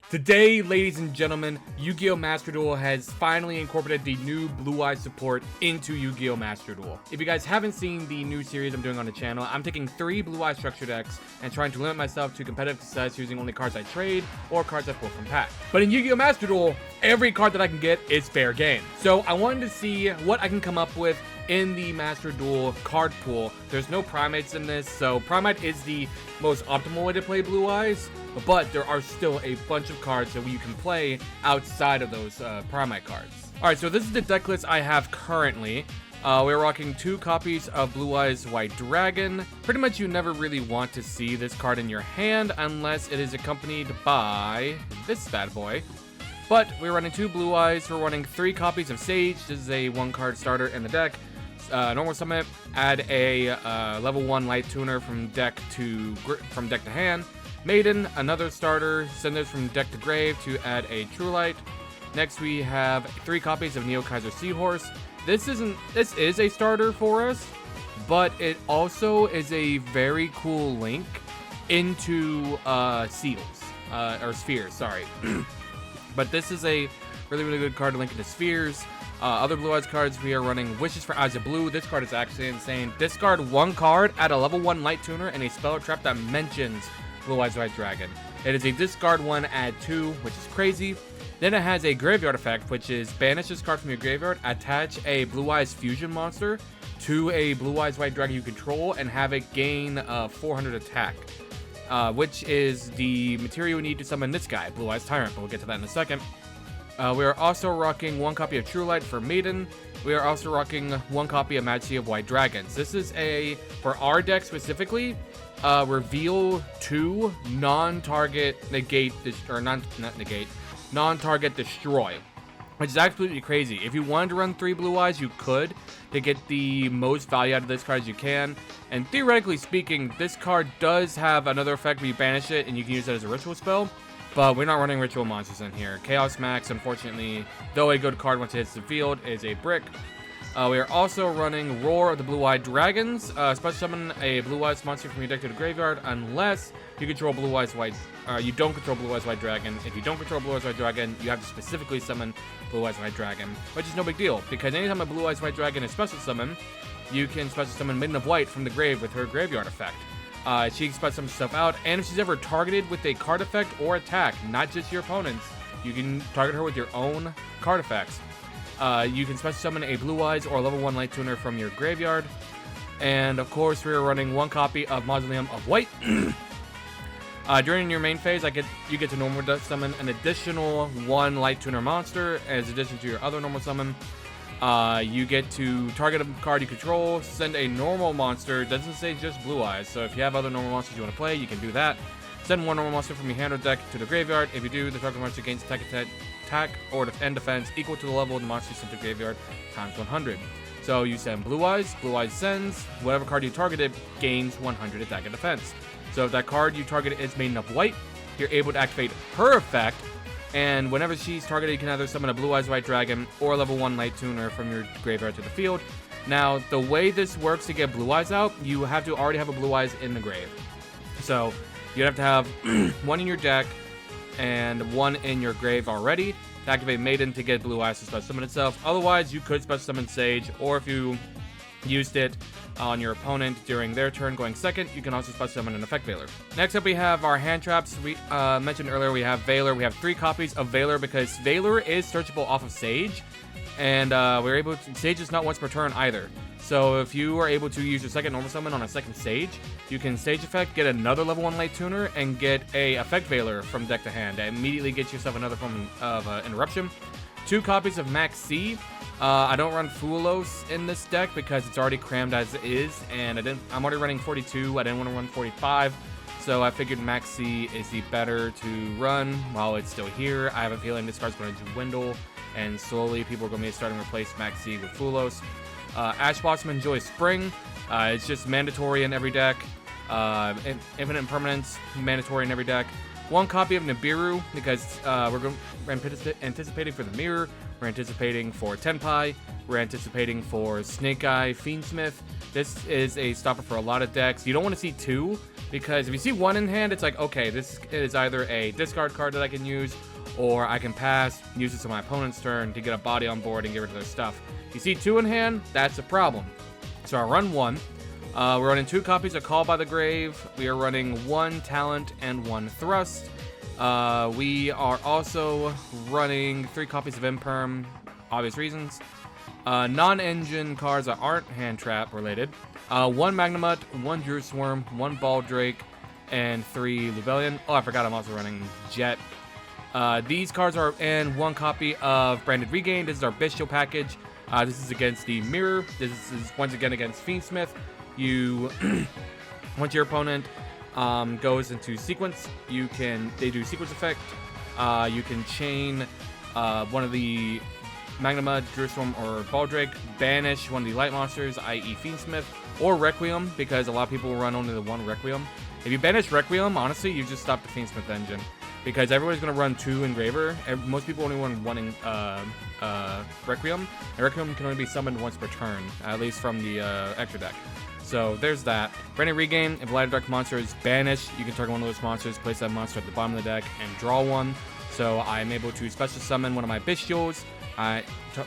Today, ladies and gentlemen, Yu-Gi-Oh! Masterduel has finally incorporated the new Blue Eye support into Yu-Gi-Oh! Masterduel. If you guys haven't seen the new series I'm doing on the channel, I'm taking 3 Blue Eye structure decks and trying to limit myself to competitive success using only cards I trade or cards I pull from pack. But in Yu-Gi-Oh! Masterduel, every card that I can get is fair game. So I wanted to see what I can come up with in the Masterduel card pool. There's no primates in this, so primate is the most optimal way to play Blue Eyes, but there are still a bunch of cards that you can play outside of those primate cards. Alright, so this is the deck list I have currently. We're rocking 2 copies of Blue Eyes White Dragon. Pretty much you never really want to see this card in your hand unless it is accompanied by this bad boy. But we're running 2 Blue Eyes, we're running 3 copies of Sage. This is a 1-card starter in the deck. Normal summon, add a level 1 light tuner from deck to hand. Maiden, another starter, send this from deck to grave to add a True Light. Next we have 3 copies of Neo Kaiser Seahorse. This is a starter for us, but it also is a very cool link into seals or spheres. Sorry, but this is a really good card to link into spheres. Other Blue Eyes cards, we are running Wishes for Eyes of Blue. This card is actually insane. Discard 1 card, add a level 1 light tuner and a spell trap that mentions Blue Eyes White Dragon. It is a discard 1, add 2, which is crazy. Then it has a graveyard effect, which is banish this card from your graveyard, attach a Blue Eyes fusion monster to a Blue Eyes White Dragon you control, and have it gain 400 attack, which is the material you need to summon this guy, Blue Eyes Tyrant, but we'll get to that in a second. We are also rocking 1 copy of True Light for Maiden. We are also rocking 1 copy of Majesty of White Dragons. This is for our deck specifically, reveal 2 non-target negate, or not negate, non-target destroy, which is absolutely crazy. If you wanted to run 3 Blue Eyes, you could, to get the most value out of this card as you can. And theoretically speaking, this card does have another effect where you banish it and you can use it as a ritual spell. But we're not running ritual monsters in here. Chaos Max, unfortunately, though a good card once it hits the field, is a brick. We are also running Roar of the Blue-Eyed Dragons. Special summon a Blue Eyes monster from your deck to the graveyard unless you control Blue Eyes White. You don't control Blue Eyes White Dragon. If you don't control Blue Eyes White Dragon, you have to specifically summon Blue Eyes White Dragon, which is no big deal because anytime a Blue Eyes White Dragon is special summoned, you can special summon Maiden of White from the grave with her graveyard effect. She can special summon stuff out, and if she's ever targeted with a card effect or attack, not just your opponent's, you can target her with your own card effects. You can special summon a Blue Eyes or level 1 light tuner from your graveyard. And of course, we are running 1 copy of Mausoleum of White. During your main phase, you get to normal summon an additional 1 light tuner monster as addition to your other normal summon. You get to target a card you control, send a normal monster. It doesn't say just Blue Eyes, so if you have other normal monsters you want to play, you can do that. Send 1 normal monster from your hand or deck to the graveyard. If you do, the target monster gains attack or defense equal to the level of the monster sent to the graveyard times 100. So you send Blue Eyes sends, whatever card you targeted gains 100 attack and defense. So if that card you targeted is Maiden of White, you're able to activate her effect, and whenever she's targeted, you can either summon a Blue Eyes White Dragon or a level 1 light tuner from your graveyard to the field. Now, the way this works to get Blue Eyes out, you have to already have a Blue Eyes in the grave. So you have to have 1 in your deck and 1 in your grave already to activate Maiden to get Blue Eyes to special summon itself. Otherwise, you could special summon Sage, or if you used it on your opponent during their turn going second, you can also special summon an Effect Veiler. Next up, we have our hand traps. We mentioned earlier we have Veiler. We have 3 copies of Veiler because Veiler is searchable off of Sage, and Sage is not once per turn either. So if you are able to use your second normal summon on a second Sage, you can Sage effect, get another level 1 light tuner, and get a Effect Veiler from deck to hand. That immediately gets yourself another form of interruption. 2 copies of Max C. I don't run Fulos in this deck because it's already crammed as is, and I'm already running 42. I didn't want to run 45, so I figured Max C is the better to run while it's still here. I have a feeling this card's going to dwindle, and slowly people are going to be starting to replace Max C with Fulos. Ash Blossom Enjoy Spring. It's just mandatory in every deck. Infinite Impermanence, mandatory in every deck. 1 copy of Nibiru because we're anticipating for the mirror. We're anticipating for Tenpai. We're anticipating for Snake Eye Fiendsmith. This is a stopper for a lot of decks. You don't want to see 2, because if you see 1 in hand, it's like, okay, this is either a discard card that I can use, or I can pass, use it to my opponent's turn to get a body on board and get rid of their stuff. You see 2 in hand, that's a problem. So I run 1. We're running 2 copies of Call by the Grave. We are running 1 Talent and 1 Thrust. We are also running 3 copies of Imperm, obvious reasons. Non-engine cards that aren't hand trap related. 1 Magnamut, 1 Druid Swarm, 1 Baldrake, and 3 Lubellion. Oh, I forgot I'm also running Jet. These cards are in 1 copy of Branded Regain. This is our Bestial package. This is against the Mirror. This is once again against Fiendsmith. You, once your opponent goes into sequence, they do sequence effect. You can chain one of the Magnamud, Druid Swarm, or Baldrake, banish one of the light monsters, i.e. Fiendsmith, or Requiem, because a lot of people run only the 1 Requiem. If you banish Requiem, honestly, you just stop the Fiendsmith engine, because everybody's going to run 2 Engraver. Most people only run 1 Requiem, and Requiem can only be summoned once per turn, at least from the extra deck. So there's that. Branded Regain, if a Light or Dark monster is banished, you can target one of those monsters, place that monster at the bottom of the deck, and draw 1. So I'm able to special summon one of my Bestials,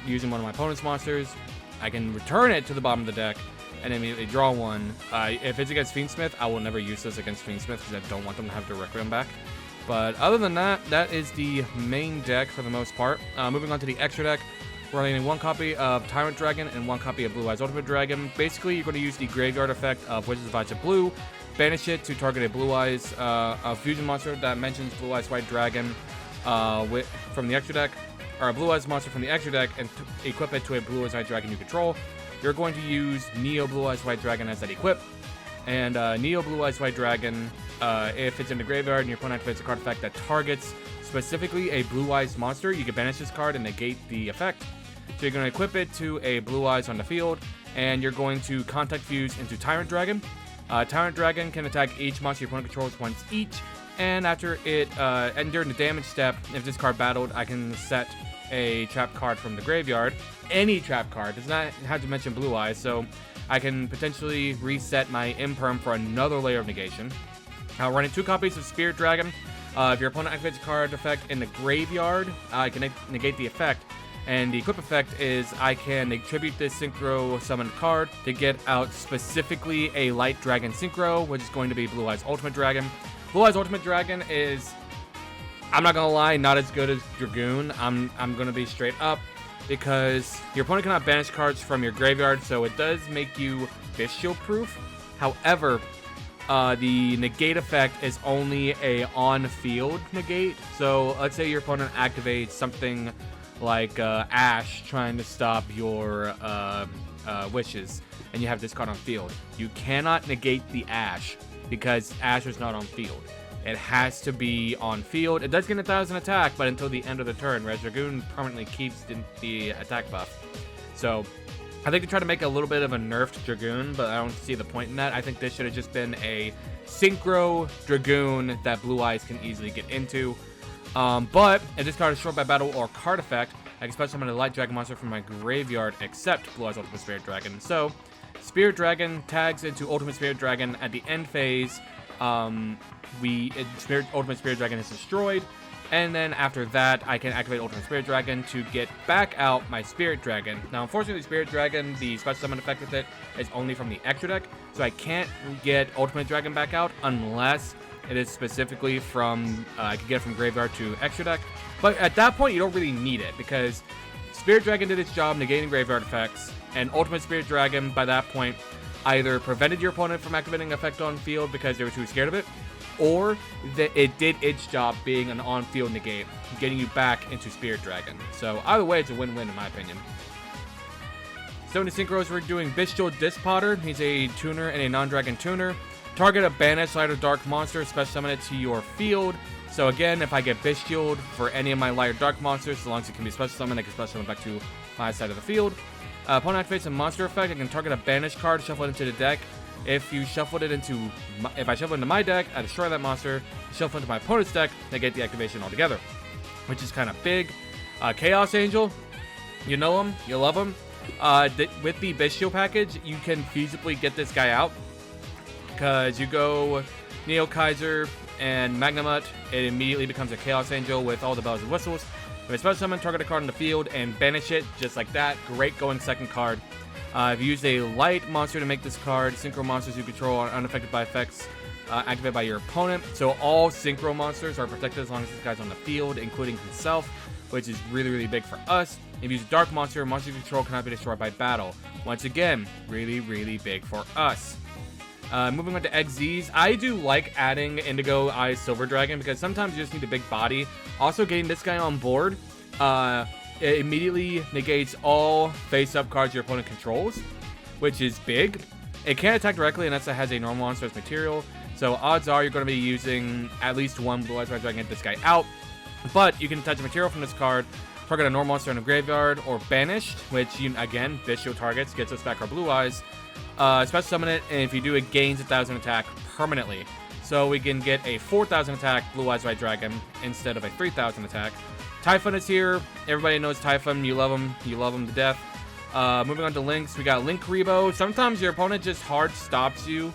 using one of my opponent's monsters. I can return it to the bottom of the deck and immediately draw 1. If it's against Fiendsmith, I will never use this against Fiendsmith because I don't want them to have their Requiem back. But other than that, that is the main deck for the most part. Moving on to the extra deck, we're running 1 copy of Tyrant Dragon and 1 copy of Blue Eyes Ultimate Dragon. Basically, you're going to use the graveyard effect of Wizard's Advice of Blue, banish it to target a Blue Eyes a fusion monster that mentions Blue Eyes White Dragon from the extra deck, or a Blue Eyes monster from the extra deck, and equip it to a Blue Eyes White Dragon you control. You're going to use Neo Blue Eyes White Dragon as that equip. And Neo Blue Eyes White Dragon, if it's in the graveyard and your opponent activates a card effect that targets specifically a Blue Eyes monster, you can banish this card and negate the effect. So you're going to equip it to a Blue Eyes on the field, and you're going to Contact Fuse into Tyrant Dragon. Tyrant Dragon can attack each monster your opponent controls once each, and after it, and during the damage step, if this card battled, I can set a trap card from the graveyard. Any trap card, does not have to mention Blue Eyes, so I can potentially reset my Imperm for another layer of negation. Running 2 copies of Spirit Dragon. If your opponent activates a card effect in the graveyard, I can negate the effect. And the equip effect is I can attribute this Synchro summoned card to get out specifically a Light Dragon Synchro, which is going to be Blue Eyes Ultimate Dragon. Blue Eyes Ultimate Dragon is, I'm not gonna lie, not as good as Dragoon. I'm gonna be straight up, because your opponent cannot banish cards from your graveyard, so it does make you Bestial proof. However, the negate effect is only a on-field negate. So let's say your opponent activates something like Ash trying to stop your wishes, and you have this card on field. You cannot negate the Ash because Ash is not on field. It has to be on field. It does get 1,000 attack, but until the end of the turn, whereas Dragoon permanently keeps the attack buff. So I think they try to make a little bit of a nerfed Dragoon, but I don't see the point in that. I think this should have just been a Synchro Dragoon that Blue Eyes can easily get into. But if this card is short by battle or card effect, I can special summon a Light Dragon monster from my graveyard except Blue Eyes Ultimate Spirit Dragon. So Spirit Dragon tags into Ultimate Spirit Dragon at the end phase. Ultimate Spirit Dragon is destroyed, and then after that I can activate Ultimate Spirit Dragon to get back out my Spirit Dragon. Now unfortunately Spirit Dragon, the special summon effect with it is only from the extra deck, so I can't get Ultimate Dragon back out unless it is specifically from, I can get it from graveyard to extra deck. But at that point you don't really need it, because Spirit Dragon did its job negating graveyard effects, and Ultimate Spirit Dragon by that point either prevented your opponent from activating effect on field because they were too scared of it, or that it did its job being an on-field negate, getting you back into Spirit Dragon. So either way, it's a win-win in my opinion. So in the Synchros, we're doing Bestial Disc Potter. He's a tuner and a non-dragon tuner. Target a banished Light or Dark monster, special summon it to your field. So again, if I get Bestialed for any of my Light or Dark monsters, as long as it can be special summoned, I can special summon back to my side of the field. Opponent activates a monster effect. I can target a banished card, shuffle it into the deck. If I shuffle it into my deck, I destroy that monster. Shuffle into my opponent's deck, I get the activation altogether, which is kind of big. Chaos Angel, You know him, you love him. With the Bestial package, you can feasibly get this guy out. Because you go Neo Kaiser and Magnamut, it immediately becomes a Chaos Angel with all the bells and whistles. If I special summon, target a card on the field and banish it, just like that. Great going second card. If you use a light monster to make this card, synchro monsters you control are unaffected by effects activated by your opponent. So all synchro monsters are protected as long as this guy's on the field, including himself, which is really, really big for us. If you use a dark monster, monster you control cannot be destroyed by battle. Once again, really, really big for us. Moving on to XZs, I do like adding Indigo Eye Silver Dragon because sometimes you just need a big body. Also, getting this guy on board, it immediately negates all face-up cards your opponent controls, which is big. It can't attack directly unless it has a normal monster as material, so odds are you're going to be using at least one Blue Eyes White Dragon to get this guy out. But you can attach a material from this card, target a normal monster in a graveyard, or banished, which, again, Bestial targets, gets us back our Blue Eyes. Special summon it, and if you do, it gains 1,000 attack permanently. So we can get a 4,000 attack Blue Eyes White Dragon instead of a 3,000 attack. Typhon is here. Everybody knows Typhon. You love him. You love him to death. Moving on to Links, we got Link Rebo. Sometimes your opponent just hard stops you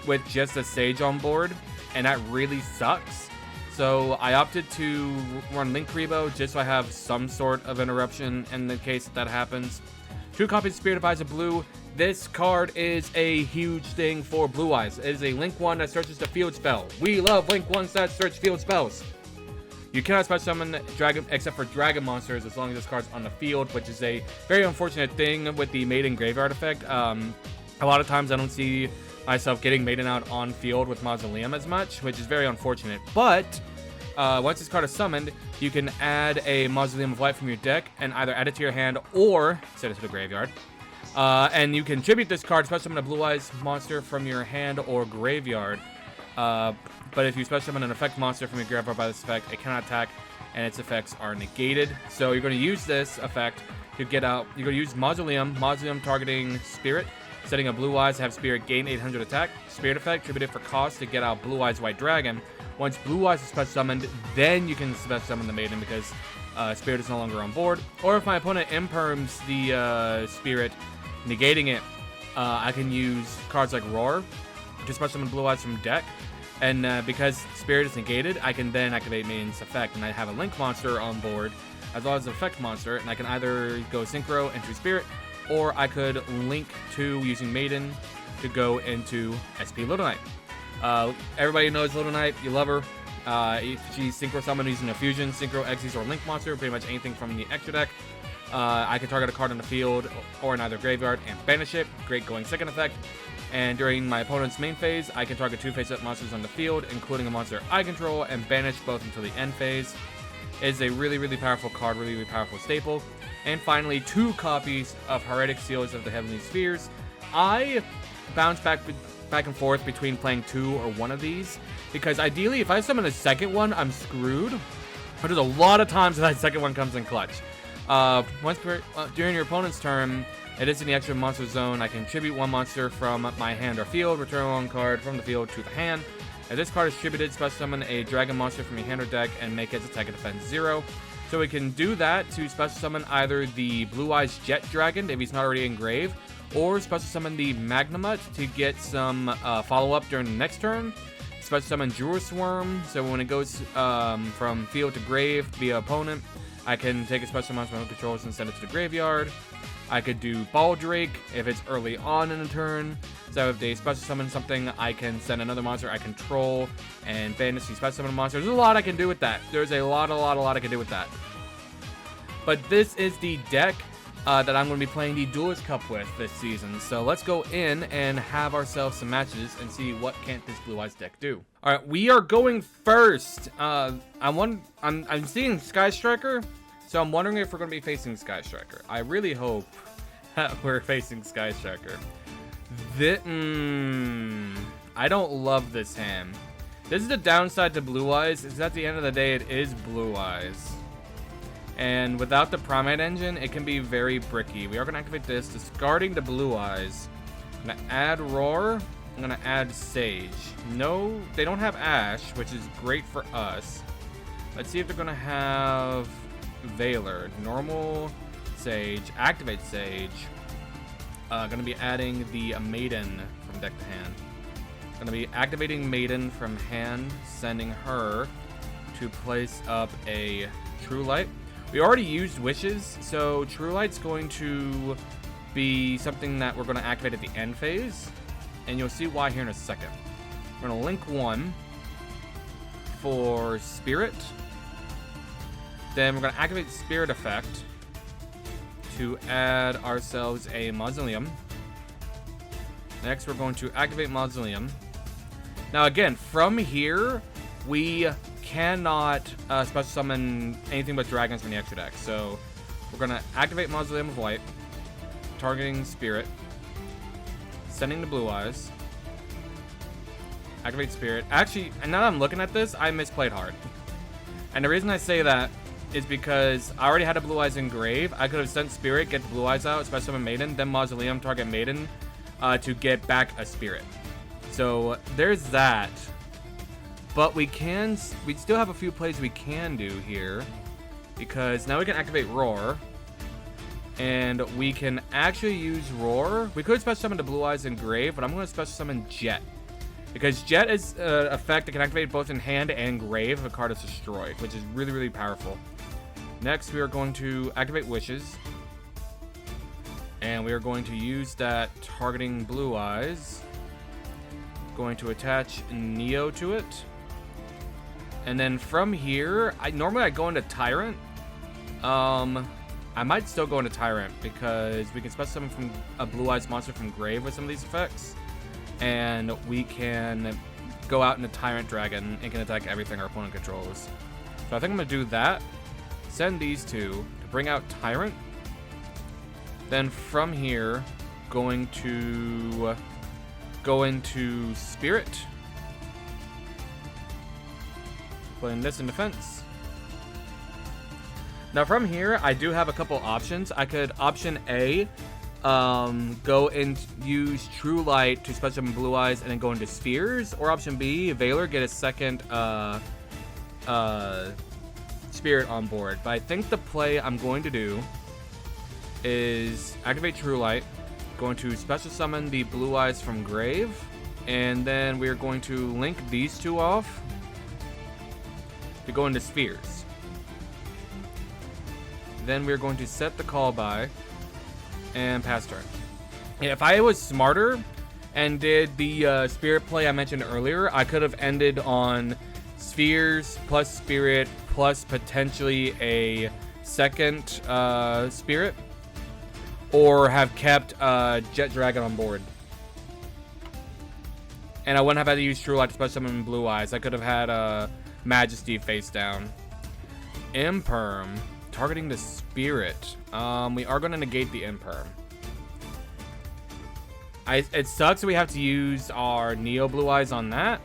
with just a Sage on board, and that really sucks. So I opted to run Link Rebo just so I have some sort of interruption in the case that happens. 2 copies of Spirit Advisor Blue. This card is a huge thing for Blue Eyes. It is a Link 1 that searches the field spell. We love Link 1s that search field spells. You cannot special summon Dragon except for Dragon monsters as long as this card's on the field, which is a very unfortunate thing with the Maiden Graveyard effect. A lot of times I don't see myself getting Maiden out on field with Mausoleum as much, which is very unfortunate. But once this card is summoned, you can add a Mausoleum of Light from your deck and either add it to your hand or send it to the graveyard. And you can tribute this card, special summon a Blue Eyes monster from your hand or graveyard. But if you special summon an effect monster from your graveyard by this effect, it cannot attack and its effects are negated. So you're going to use this effect to get out. You're going to use Mausoleum targeting Spirit, setting a Blue Eyes to have Spirit gain 800 attack. Spirit effect, tribute it for cost to get out Blue Eyes White Dragon. Once Blue Eyes is special summoned, then you can special summon the Maiden because Spirit is no longer on board. Or if my opponent imperms the Spirit, negating it, I can use cards like Roar to special summon Blue Eyes from deck. And because Spirit is negated, I can then activate Maiden's effect, and I have a Link monster on board, as well as an effect monster, and I can either go Synchro into Spirit, or I could link to using Maiden to go into SP Little Knight. Everybody knows Little Knight, you love her. She's Synchro summoned using a Fusion, Synchro, Xyz, or Link monster, pretty much anything from the extra deck. I can target a card on the field or in either graveyard and banish it. Great going second effect. And during my opponent's main phase, I can target 2 face-up monsters on the field, including a monster I control, and banish both until the end phase. It is a really, really powerful card, really, really powerful staple. And finally, 2 copies of Heretic Seals of the Heavenly Spheres. I bounce back and forth between playing 2 or 1 of these, because ideally, if I summon a second one, I'm screwed. But there's a lot of times that second one comes in clutch. During your opponent's turn, it is in the extra monster zone. I can tribute 1 monster from my hand or field, return 1 card from the field to the hand. If this card is tributed, special summon a dragon monster from your hand or deck and make its attack and defense 0. So we can do that to special summon either the Blue Eyes Jet Dragon if he's not already engraved, or special summon the Magnamut to get some follow-up during the next turn. Special summon Jewel Swarm, so when it goes from field to grave via opponent, I can take a special monster from my own controls and send it to the graveyard. I could do Ball Drake if it's early on in the turn. So if they special summon something, I can send another monster I control and banish the special summon monster. There's a lot I can do with that. There's a lot I can do with that. But this is the deck that I'm going to be playing the Duelist Cup with this season. So let's go in and have ourselves some matches and see what can't this Blue Eyes deck do. All right, we are going first. I'm seeing Sky Striker. So I'm wondering if we're going to be facing Sky Striker. I really hope that we're facing Sky Striker. I don't love this hand. This is the downside to Blue Eyes, is at the end of the day, it is Blue Eyes. And without the Primate Engine, it can be very bricky. We are going to activate this, discarding the Blue Eyes. I'm going to add Roar. I'm going to add Sage. No, they don't have Ash, which is great for us. Let's see if they're going to have Veiler. Normal, Sage, activate Sage. Gonna be adding the Maiden from deck to hand. Gonna be activating Maiden from hand, sending her to place up a True Light. We already used Wishes, so True Light's going to be something that we're gonna activate at the end phase, and you'll see why here in a second. We're gonna link 1 for Spirit. Then we're gonna activate Spirit effect to add ourselves a Mausoleum. Next, we're going to activate Mausoleum. Now again, from here, we cannot special summon anything but dragons from the extra deck. So we're gonna activate Mausoleum of White, targeting Spirit, sending the Blue Eyes, activate Spirit. Actually, now that I'm looking at this, I misplayed hard. And the reason I say that is because I already had a Blue Eyes in Grave. I could have sent Spirit, get the Blue Eyes out, special summon Maiden, then Mausoleum, target Maiden to get back a Spirit. So there's that. But we still have a few plays we can do here, because now we can activate Roar, and we can actually use Roar. We could special summon the Blue Eyes in Grave, but I'm going to special summon Jet, because Jet is an effect that can activate both in hand and grave if a card is destroyed, which is really, really powerful. Next, we are going to activate Wishes, and we are going to use that targeting Blue Eyes. Going to attach Neo to it. And then from here, normally I go into Tyrant. I might still go into Tyrant because we can special summon from a Blue Eyes monster from Grave with some of these effects. And we can go out into Tyrant Dragon and can attack everything our opponent controls. So I think I'm going to do that. Send these two to bring out Tyrant. Then from here, going to go into Spirit. Putting this in defense. Now from here, I do have a couple options. I could option A, go and use True Light to special summon Blue Eyes and then go into Spheres. Or option B, Veiler, get a second Spirit on board. But I think the play I'm going to do is activate True Light, going to special summon the Blue Eyes from Grave, and then we are going to link these two off to go into Spheres. Then we're going to set the call by and pass turn. If I was smarter and did the Spirit play I mentioned earlier, I could have ended on Spheres plus Spirit plus potentially a second Spirit, or have kept Jet Dragon on board. And I wouldn't have had to use True Light to special summon Blue Eyes. I could have had Majesty face down. Imperm, targeting the Spirit. We are going to negate the Imperm. It sucks that we have to use our Neo Blue Eyes on that,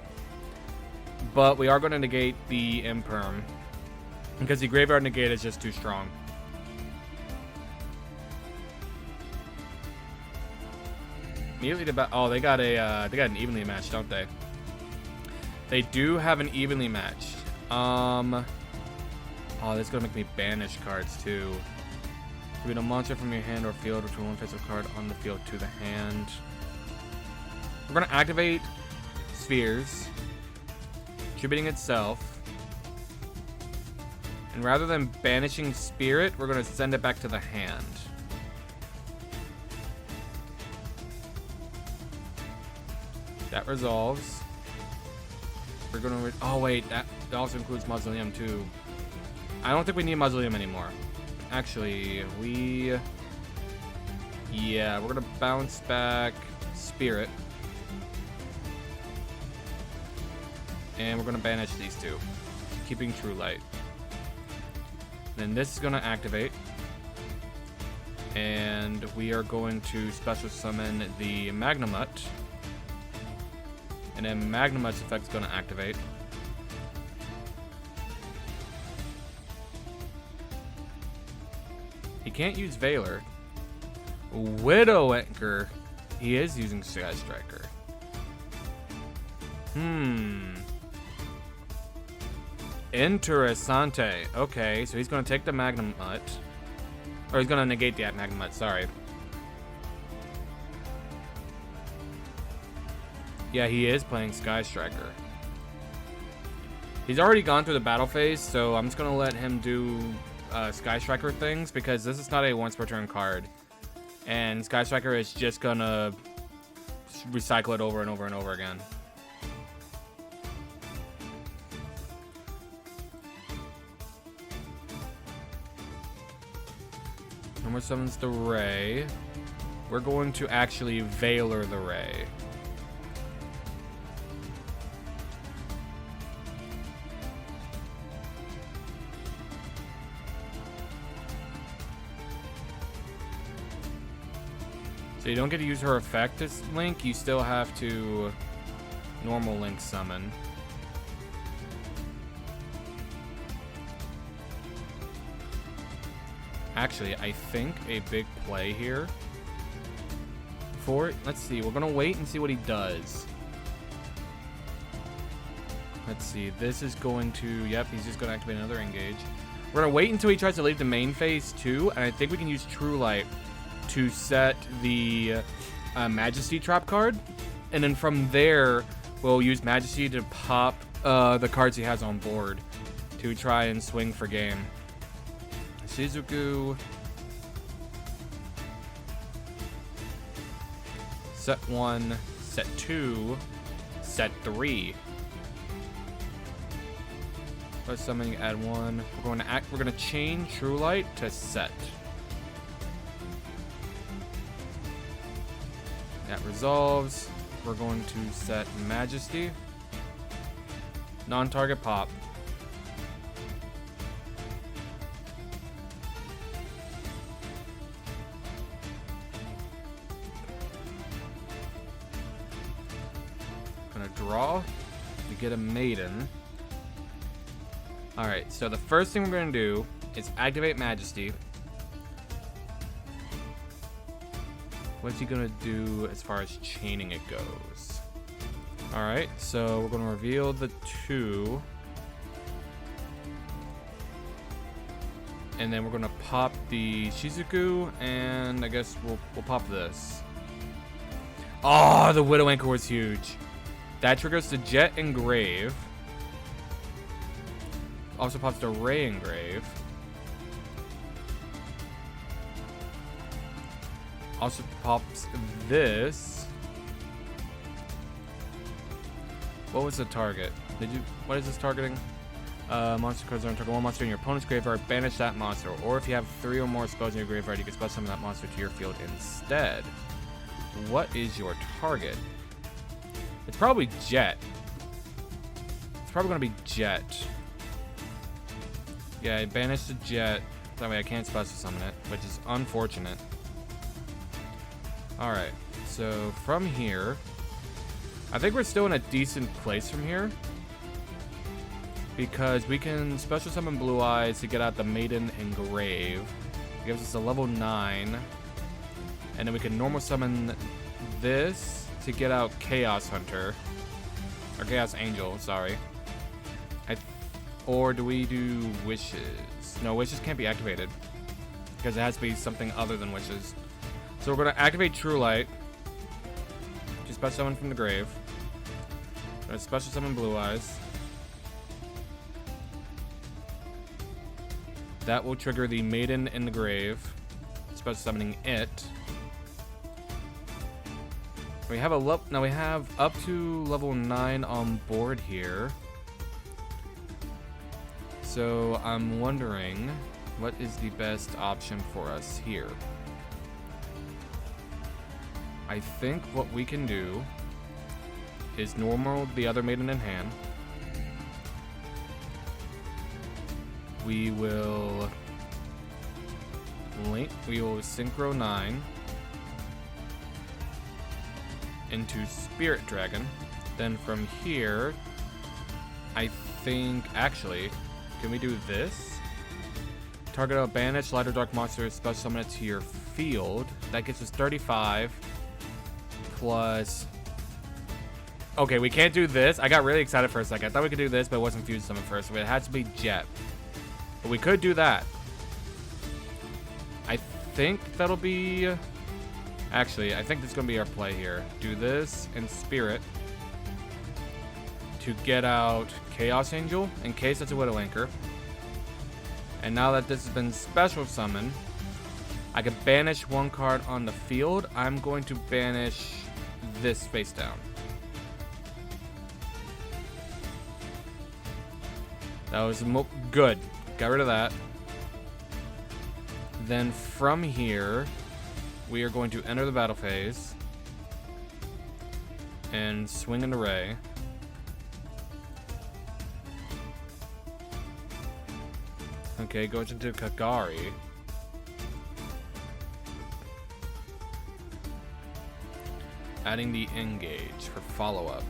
but we are going to negate the Imperm because the Graveyard Negate is just too strong. Immediately they got an evenly matched, don't they? They do have an evenly matched. Oh, that's gonna make me banish cards too. Tribute a monster from your hand or field, return one face-up card on the field to the hand. We're gonna activate Spheres, tributing itself, and rather than banishing Spirit, we're gonna send it back to the hand. That resolves. We're gonna. Oh wait, that also includes Mausoleum too. I don't think we need Mausoleum anymore. Actually, yeah, we're gonna bounce back Spirit, and we're gonna banish these two, keeping True Light. Then this is gonna activate, and we are going to special summon the Magnamut. And then Magnamut's effect is going to activate. He can't use Veiler. Widow Anchor. He is using Sky Striker. Interessante. Okay, so he's going to take the Magnamut. Or he's gonna negate the Magnemite, sorry. Yeah, he is playing Sky Striker. He's already gone through the battle phase, so I'm just gonna let him do Sky Striker things because this is not a once per turn card. And Sky Striker is just gonna recycle it over and over and over again. Number 7's the Ray. We're going to actually Veiler the Ray. So you don't get to use her effect as Link, you still have to normal Link summon. Actually, I think a big play here for, let's see, we're gonna wait and see what he does. Let's see, this is going to, yep, he's just gonna activate another engage. We're gonna wait until he tries to leave the main phase too, and I think we can use True Light to set the Majesty trap card, and then from there we'll use Majesty to pop the cards he has on board to try and swing for game. Shizuku, set 1, set 2, set 3. Let's summoning, add 1. We're going to chain True Light to set. That resolves. We're going to set Majesty. Non-target pop. Gonna draw to get a Maiden. Alright, so the first thing we're gonna do is activate Majesty. What's he gonna do as far as chaining it goes? Alright, so we're gonna reveal the 2. And then we're gonna pop the Shizuku, and I guess we'll pop this. Oh, the Widow Anchor was huge. That triggers the Jet Engrave. Also pops the Ray Engrave. Also pops this. What was the target? What is this targeting? Monster cards are on target. One monster in your opponent's graveyard, banish that monster. Or if you have 3 or more spells in your graveyard, you can spell summon that monster to your field instead. What is your target? It's probably Jet. It's probably gonna be Jet. Yeah, I banished the Jet. That way I can't special summon it, which is unfortunate. Alright, so from here, I think we're still in a decent place from here. Because we can special summon Blue Eyes to get out the Maiden Engrave. It gives us a level 9. And then we can normal summon this to get out Chaos Hunter. Or Chaos Angel, sorry. Or do we do Wishes? No, Wishes can't be activated. Because it has to be something other than Wishes. So we're going to activate True Light. To special summon from the grave. We're going to special summon Blue Eyes. That will trigger the Maiden in the Grave. Special summoning it. We have we have up to level 9 on board here. So I'm wondering what is the best option for us here. I think what we can do is normal the other Maiden in hand. We will Synchro 9 into Spirit Dragon. Then from here, I think, actually, can we do this? Target a banished light or dark monster, special summon it to your field. That gets us 35 plus. Okay, we can't do this. I got really excited for a second. I thought we could do this, but it wasn't fused summon first, so it had to be Jet. But we could do that. I think that'll be... Actually, I think this is going to be our play here. Do this in Spirit to get out Chaos Angel in case it's a Widow Anchor. And now that this has been special summoned, I can banish one card on the field. I'm going to banish this face down. That was good. Got rid of that. Then from here, we are going to enter the battle phase and swing an array. Okay, goes into Kagari. Adding the engage for follow-up.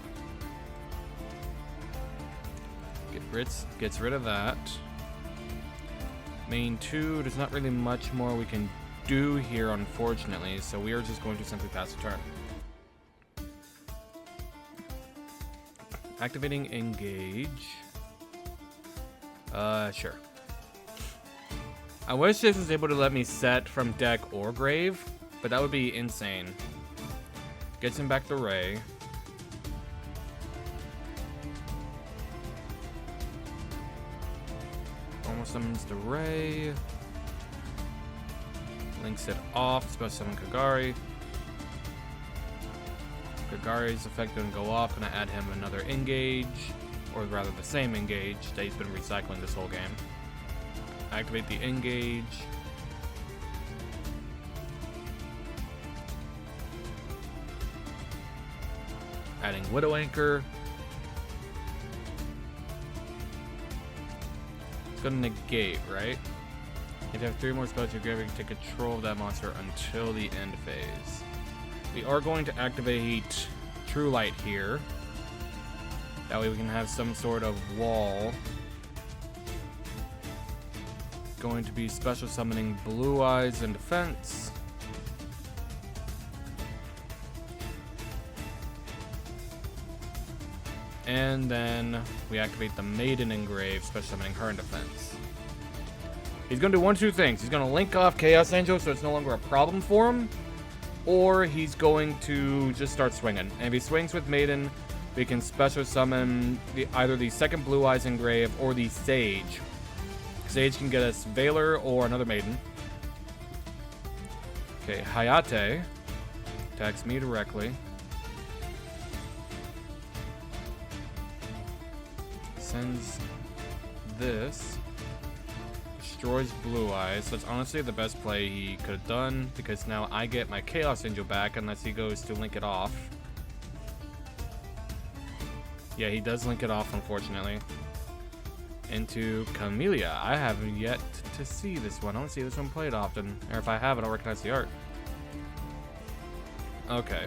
Gets rid of that. Main 2, there's not really much more we can do here, unfortunately, so we are just going to simply pass the turn. Activating engage. Sure. I wish this was able to let me set from deck or grave, but that would be insane. Gets him back to Ray. Almost summons the Ray. Links it off. Special summon Kagari. Kagari's effect doesn't go off. Gonna add him another engage, or rather the same engage that he's been recycling this whole game. Activate the engage. Adding Widow Anchor. It's gonna negate, right? If you have 3 more spells, you're going to take control of that monster until the end phase. We are going to activate True Light here. That way we can have some sort of wall. Going to be special summoning Blue Eyes in defense. And then we activate the Maiden Engrave, special summoning her in defense. He's going to do one of two things. He's going to link off Chaos Angel so it's no longer a problem for him, or he's going to just start swinging. And if he swings with Maiden, we can special summon either the second Blue Eyes Engrave or the Sage. Sage can get us Valor or another Maiden. Okay, Hayate attacks me directly. Sends this. Destroys Blue Eyes. That's honestly the best play he could have done, because now I get my Chaos Angel back unless he goes to link it off. Yeah, he does link it off, unfortunately. Into Camellia. I have yet to see this one. I don't see this one played often. Or if I have it, I'll recognize the art. Okay.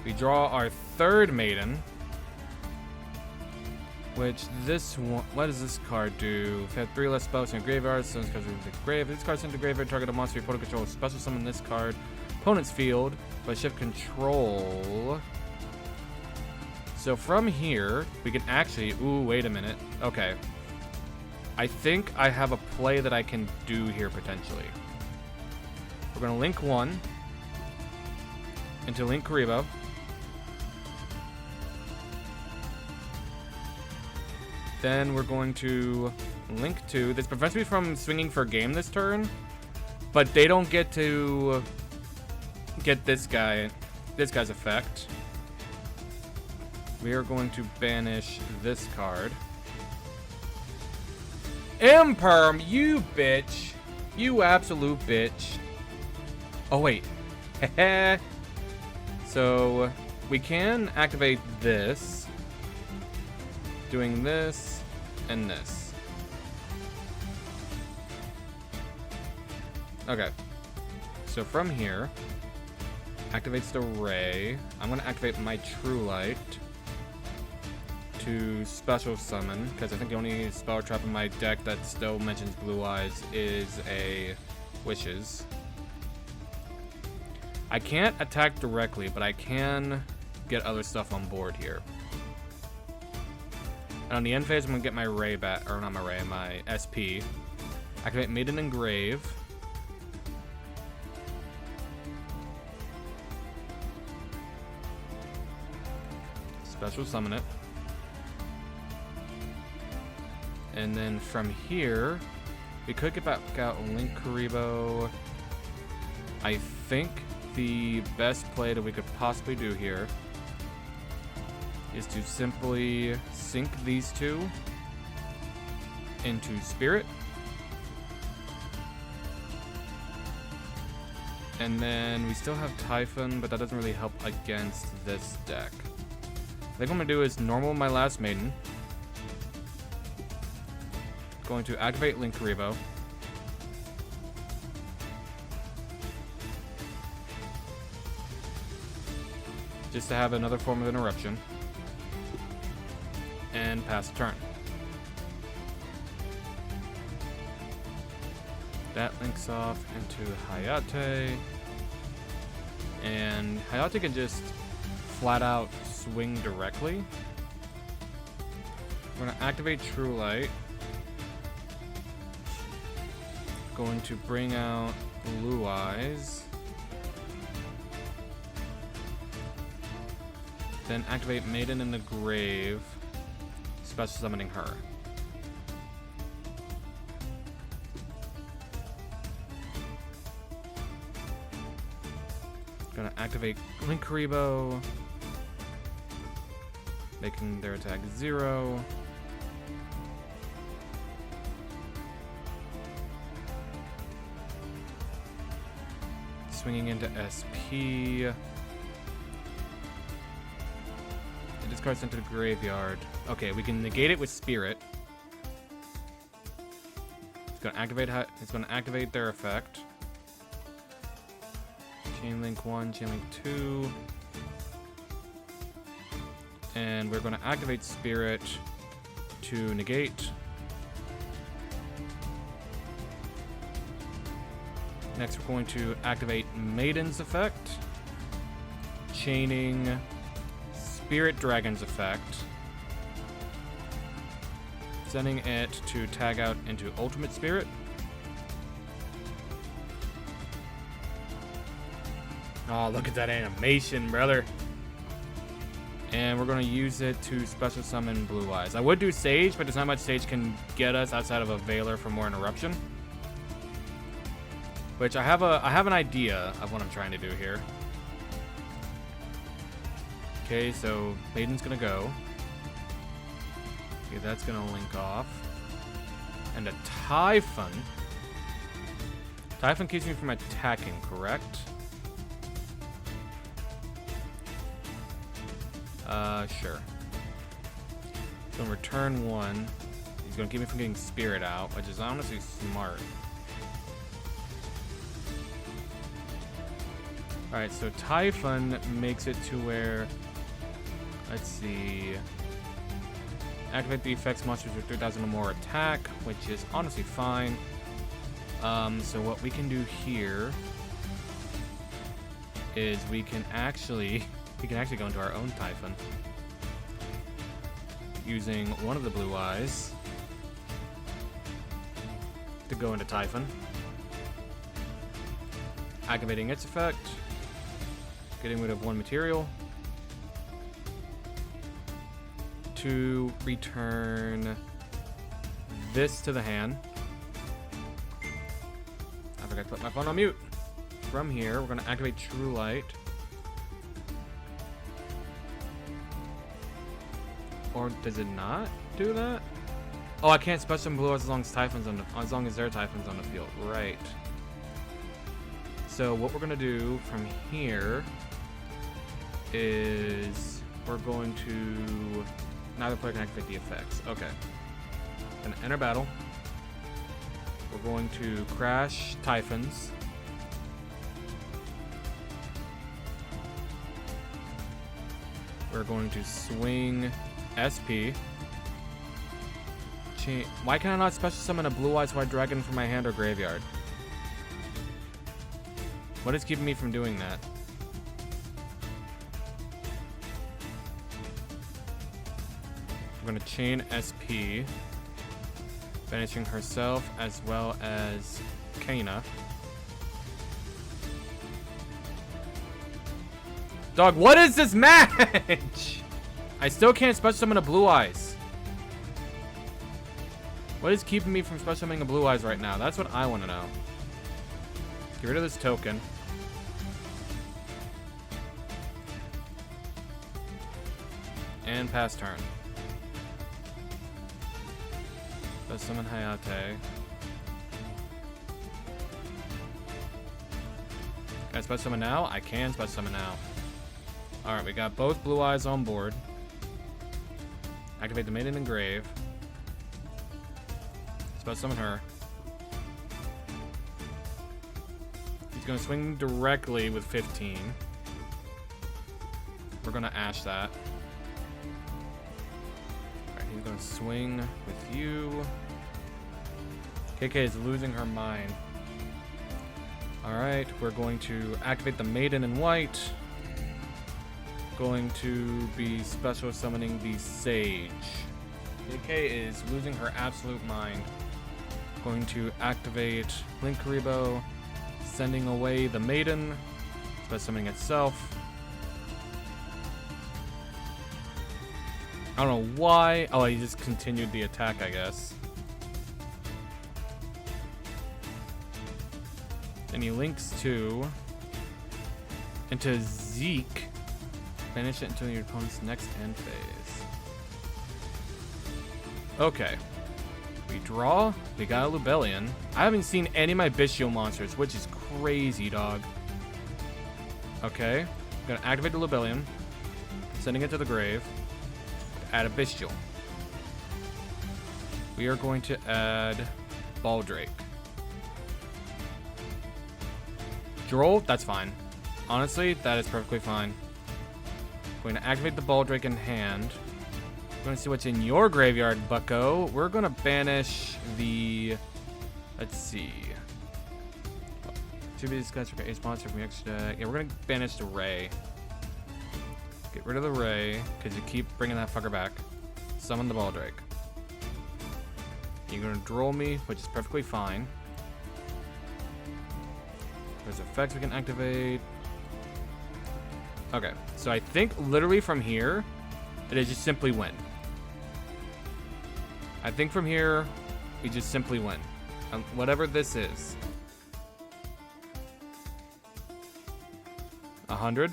We draw our third Maiden. Which this one, what does this card do? If you have 3 less spells in your graveyard, so this card's into the grave. If this card's into the graveyard, target a monster you opponent control. Special summon this card. Opponent's field, but shift control. So from here, we can actually, ooh, wait a minute. Okay. I think I have a play that I can do here potentially. We're gonna link 1 into Link Karibo. Then we're going to link 2. This prevents me from swinging for game this turn, but they don't get to get this guy's effect. We are going to banish this card. Imperm, you bitch. You absolute bitch. Oh, wait. So we can activate this. Doing this and this. Okay. So from here, activates the Ray. I'm going to activate my True Light to special summon, because I think the only spell trap in my deck that still mentions Blue Eyes is a Wishes. I can't attack directly, but I can get other stuff on board here. And on the end phase, I'm going to get my Ray back, or not my Ray, my SP. Activate Maiden Engrave. Special summon it. And then from here, we could get back out Link Karibo. I think the best play that we could possibly do here is to simply sync these two into Spirit. And then we still have Typhon, but that doesn't really help against this deck. I think what I'm gonna do is normal my last maiden. Going to activate Link Karibo. Just to have another form of interruption. And pass the turn. That links off into Hayate. And Hayate can just flat out swing directly. We're going to activate True Light. Going to bring out Blue Eyes. Then activate Maiden in the Grave, special summoning her. Gonna activate Link Karibo, making their attack 0. Swinging into SP. It discards into the graveyard. Okay, we can negate it with Spirit. It's gonna activate their effect. Chain Link 1, Chain Link 2. And we're gonna activate Spirit to negate. Next, we're going to activate Maiden's effect, chaining Spirit Dragon's effect, sending it to tag out into Ultimate Spirit. Oh, look at that animation, brother. And we're going to use it to special summon Blue Eyes. I would do Sage, but there's not much Sage can get us outside of a Veiler for more interruption. Which I have an idea of what I'm trying to do here. Okay, so Maiden's gonna go. Okay, that's gonna link off. And a Typhon. Typhon keeps me from attacking, correct? Sure. So in return 1, he's gonna keep me from getting Spirit out, which is honestly smart. Alright, so Typhon makes it to where, let's see, activate the effects monsters with 3,000 or more attack, which is honestly fine. So what we can do here is we can actually go into our own Typhon using one of the Blue Eyes to go into Typhon, activating its effect. Getting rid of one material to return this to the hand. I forgot to put my phone on mute. From here, we're going to activate True Light. Or does it not do that? Oh, I can't special summon Blue Eyes as long as their Typhon's on the field. Right. So what we're going to do from here is we're going to neither player can activate the effects. Okay. Gonna enter battle. We're going to crash Typhons. We're going to swing SP. Why can I not special summon a Blue Eyes White Dragon from my hand or graveyard? What is keeping me from doing that? We're going to chain SP, banishing herself as well as Kana. Dog, what is this match? I still can't special summon a Blue Eyes. What is keeping me from special summoning a Blue Eyes right now? That's what I want to know. Get rid of this token. And pass turn. Let's summon Hayate. Can I special summon now? I can special summon now. Alright, we got both Blue Eyes on board. Activate the Maiden in Grave. Special summon her. He's going to swing directly with 15. We're going to Ash that. Alright, he's going to swing with you. KK is losing her mind. Alright, we're going to activate the Maiden in white. Going to be special summoning the Sage. KK is losing her absolute mind. Going to activate Link Karibo, sending away the Maiden, special summoning itself. I don't know why. Oh, he just continued the attack, I guess. Then he links into Zeke. Banish it until your opponent's next end phase. Okay. We draw. We got a Lubellion. I haven't seen any of my Bestial monsters, which is crazy, dog. Okay. I'm gonna activate the Lubellion. Sending it to the grave. Add a Bestial. We are going to add Baldrake. Droll? That's fine. Honestly, that is perfectly fine. Going to activate the Baldrake in hand. We're going to see what's in your graveyard, bucko. We're going to banish the... Let's see. Should be discussed for ace monster from the extra deck. Yeah, we're going to banish the Ray. Get rid of the Ray, because you keep bringing that fucker back. Summon the Baldrake. You're going to droll me, which is perfectly fine. There's effects we can activate. Okay, so I think literally from here, it is just simply win. I think from here, we just simply win. Whatever this is. 100.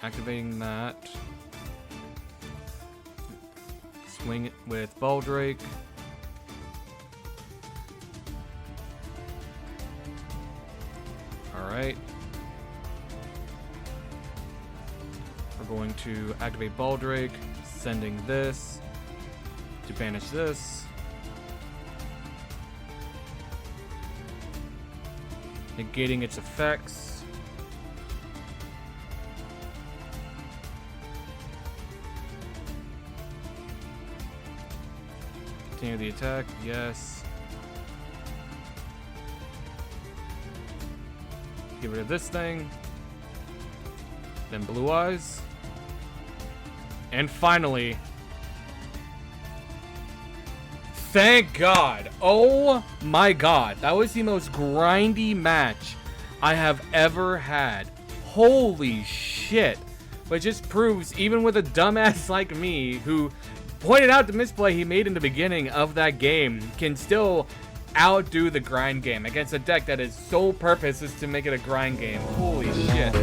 Activating that. Swing it with Baldrake. Alright. We're going to activate Baldrake, sending this to banish this. Negating its effects. Continue the attack, yes. Get rid of this thing. Then Blue Eyes. And finally, thank God. Oh my God. That was the most grindy match I have ever had. Holy shit. But it just proves, even with a dumbass like me, who pointed out the misplay he made in the beginning of that game, can still outdo the grind game against a deck that its sole purpose is to make it a grind game. Holy shit.